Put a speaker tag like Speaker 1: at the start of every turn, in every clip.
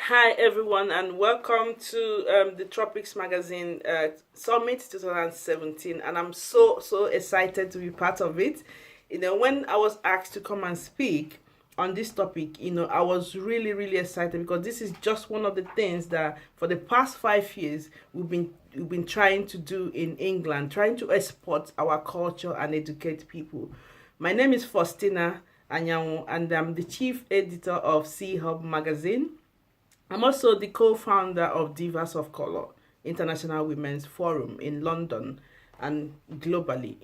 Speaker 1: Hi everyone, and welcome to the Tropics Magazine Summit 2017, and I'm so excited to be part of it. When I was asked to come and speak on this topic, I was really excited because this is just one of the things that for the past 5 years we've been trying to do in England, trying to export our culture and educate people. My name is Faustina Anyanwu, and I'm the chief editor of C Hub Magazine. I'm also the co-founder of Divas of Color International Women's Forum in London and globally.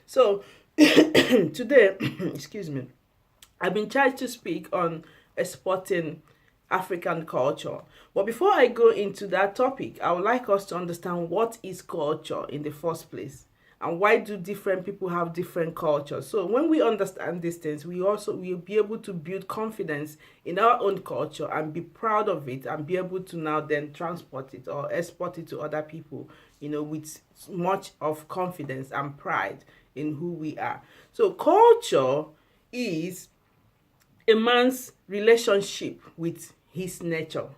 Speaker 1: So today, excuse me, I've been charged to speak on exporting African culture. But before I go into that topic, I would like us to understand what is culture in the first place and why do different people have different cultures. So when we understand these things, we will be able to build confidence in our own culture and be proud of it and be able to now then transport it or export it to other people, with much of confidence and pride in who we are. So culture is a man's relationship with his nature.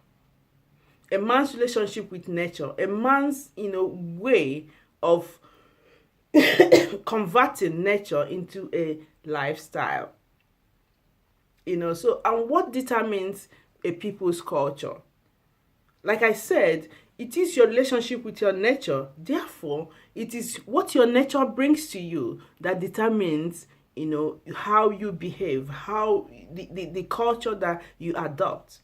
Speaker 1: A man's relationship with nature. A man's, way of converting nature into a lifestyle. So, and what determines a people's culture? Like I said, it is your relationship with your nature. Therefore, it is what your nature brings to you that determines, how you behave, how the culture that you adopt.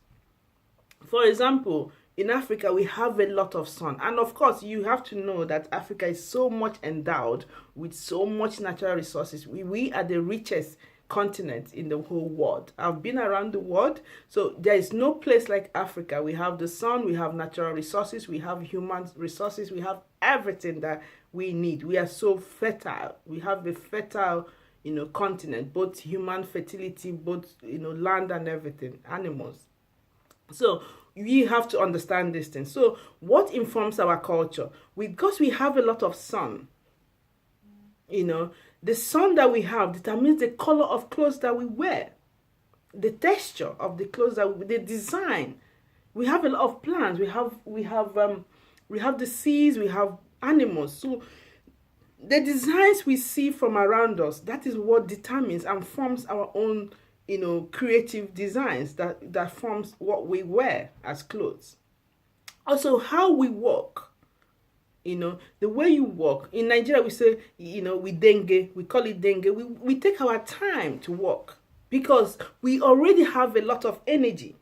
Speaker 1: For example, in Africa, we have a lot of sun. And of course, you have to know that Africa is so much endowed with so much natural resources. We are the richest continent in the whole world. I've been around the world, so there is no place like Africa. We have the sun, we have natural resources, we have human resources, we have everything that we need. We are so fertile. We have a fertile, continent, both human fertility, both, land and everything, animals. So we have to understand this thing. So what informs our culture? Because we have a lot of sun, the sun that we have determines the color of clothes that we wear, the texture of the clothes the design. We have a lot of plants. We have the seas. We have animals. So the designs we see from around us, that is what determines and forms our own creative designs that forms what we wear as clothes. Also, how we walk, the way you walk. In Nigeria, we say, we call it dengue. We take our time to walk because we already have a lot of energy.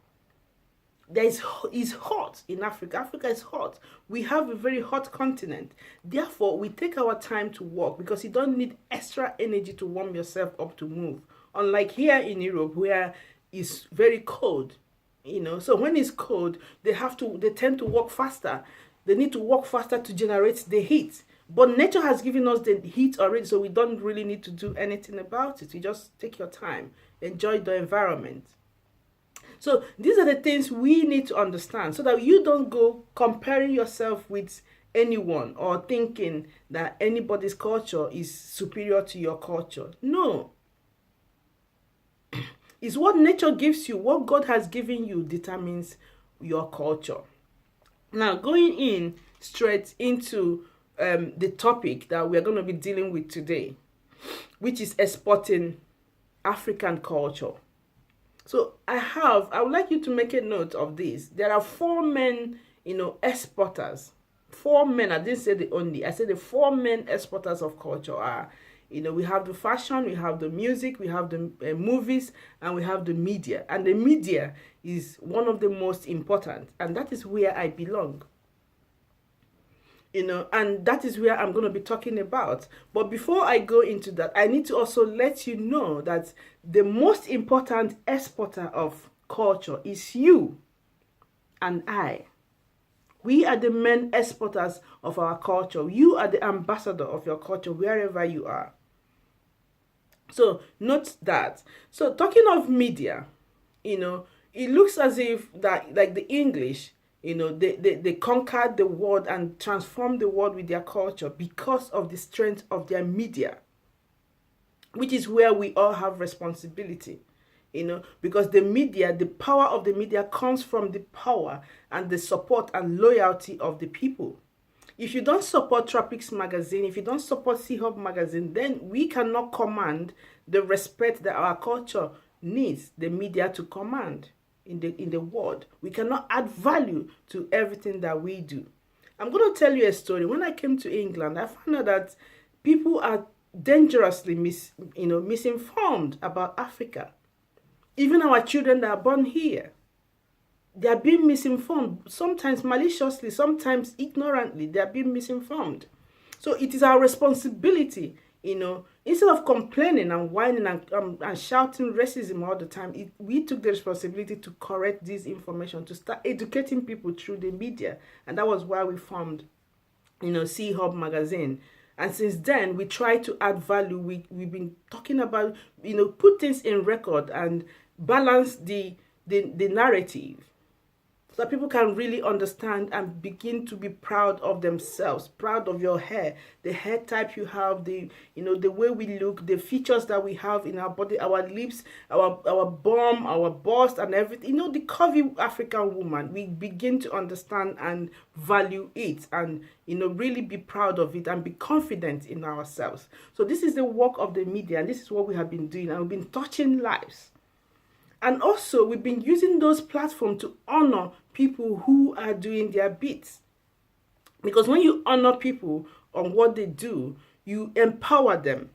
Speaker 1: It's hot in Africa. Africa is hot. We have a very hot continent. Therefore, we take our time to walk because you don't need extra energy to warm yourself up to move. Unlike here in Europe, where it's very cold, so when it's cold, they tend to walk faster. They need to walk faster to generate the heat. But nature has given us the heat already, so we don't really need to do anything about it. You just take your time, enjoy the environment. So these are the things we need to understand so that you don't go comparing yourself with anyone or thinking that anybody's culture is superior to your culture. No. It's what nature gives you, what God has given you determines your culture. Now, going in straight into the topic that we're going to be dealing with today, which is exporting African culture. So I would like you to make a note of this. There are 4 main, exporters. 4 men, I didn't say the only, I said the 4 main exporters of culture are, we have the fashion, we have the music, we have the movies, and we have the media. And the media is one of the most important, and that is where I belong. And that is where I'm going to be talking about. But before I go into that, I need to also let you know that the most important exporter of culture is you and I. We are the main exporters of our culture. You are the ambassador of your culture wherever you are. So note that. So talking of media, it looks as if that, like the English, they conquered the world and transformed the world with their culture because of the strength of their media, which is where we all have responsibility. because the media, the power of the media comes from the power and the support and loyalty of the people. If you don't support Tropics Magazine, if you don't support C-Hub Magazine, then we cannot command the respect that our culture needs the media to command in the world. We cannot add value to everything that we do. I'm going to tell you a story. When I came to England, I found out that people are dangerously misinformed about Africa. Even our children that are born here, they are being misinformed, sometimes maliciously, sometimes ignorantly. They are being misinformed. So it is our responsibility, instead of complaining and whining and shouting racism all the time, we took the responsibility to correct this information, to start educating people through the media. And that was why we formed, C-Hub Magazine. And since then, we try to add value. We've been talking about, put things in record and balance the narrative, so that people can really understand and begin to be proud of themselves, proud of your hair, the hair type you have, the way we look, the features that we have in our body, our lips, our bum, our bust, and everything. The curvy African woman, we begin to understand and value it, and really be proud of it and be confident in ourselves. So this is the work of the media, and this is what we have been doing, and we've been touching lives. And also, we've been using those platforms to honor people who are doing their bits. Because when you honor people on what they do, you empower them.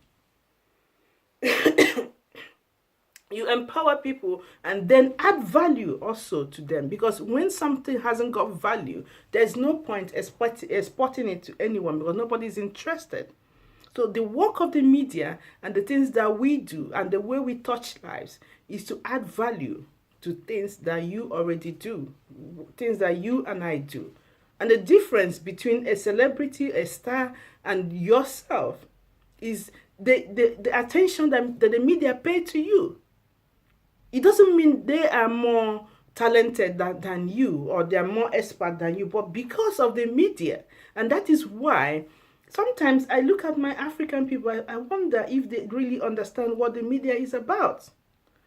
Speaker 1: You empower people and then add value also to them. Because when something hasn't got value, there's no point exporting it to anyone, because nobody's interested. So the work of the media and the things that we do and the way we touch lives is to add value to things that you already do, things that you and I do. And the difference between a celebrity, a star, and yourself is the attention that the media pay to you. It doesn't mean they are more talented than you, or they are more expert than you, but because of the media. And that is why sometimes I look at my African people, I wonder if they really understand what the media is about.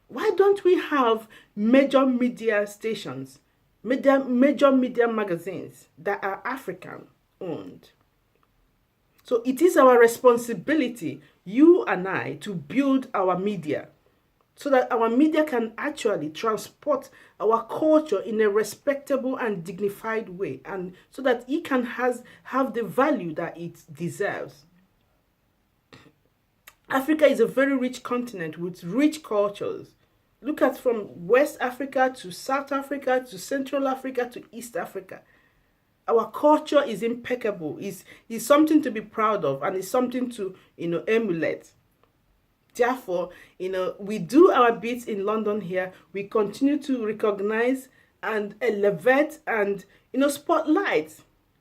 Speaker 1: Why don't we have major media stations, major media magazines that are African owned? So it is our responsibility, you and I, to build our media, so that our media can actually transport our culture in a respectable and dignified way, and so that it can have the value that it deserves. Africa is a very rich continent with rich cultures. Look at from West Africa to South Africa to Central Africa to East Africa. Our culture is impeccable. It's something to be proud of, and it's something to emulate. Therefore, we do our bits in London here. We continue to recognize and elevate and, spotlight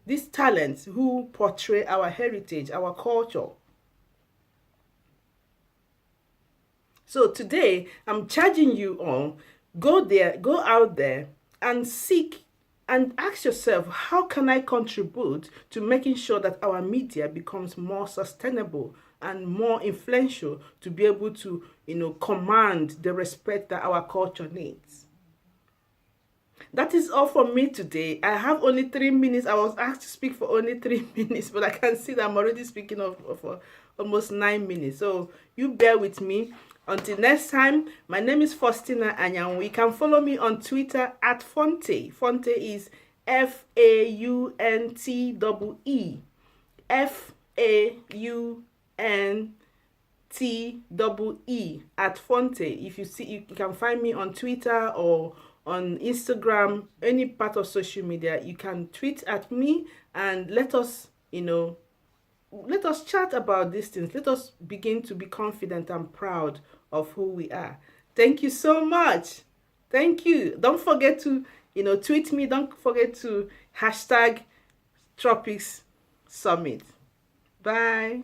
Speaker 1: these talents who portray our heritage, our culture. So today, I'm charging you all, go out there and seek and ask yourself, how can I contribute to making sure that our media becomes more sustainable and more influential, to be able to, command the respect that our culture needs. That is all from me today. I have only 3 minutes. I was asked to speak for only 3 minutes, but I can see that I'm already speaking for almost 9 minutes. So you bear with me. Until next time, my name is Faustina Anyanwu. You can follow me on Twitter at Fonte. Fonte is FAUNTEE. FAUNTEE at Fonte. If you see, you can find me on Twitter or on Instagram, any part of social media. You can tweet at me and let us chat about these things. Let us begin to be confident and proud of who we are. Thank you so much. Thank you. Don't forget to, tweet me. Don't forget to #Tropics Summit. Bye.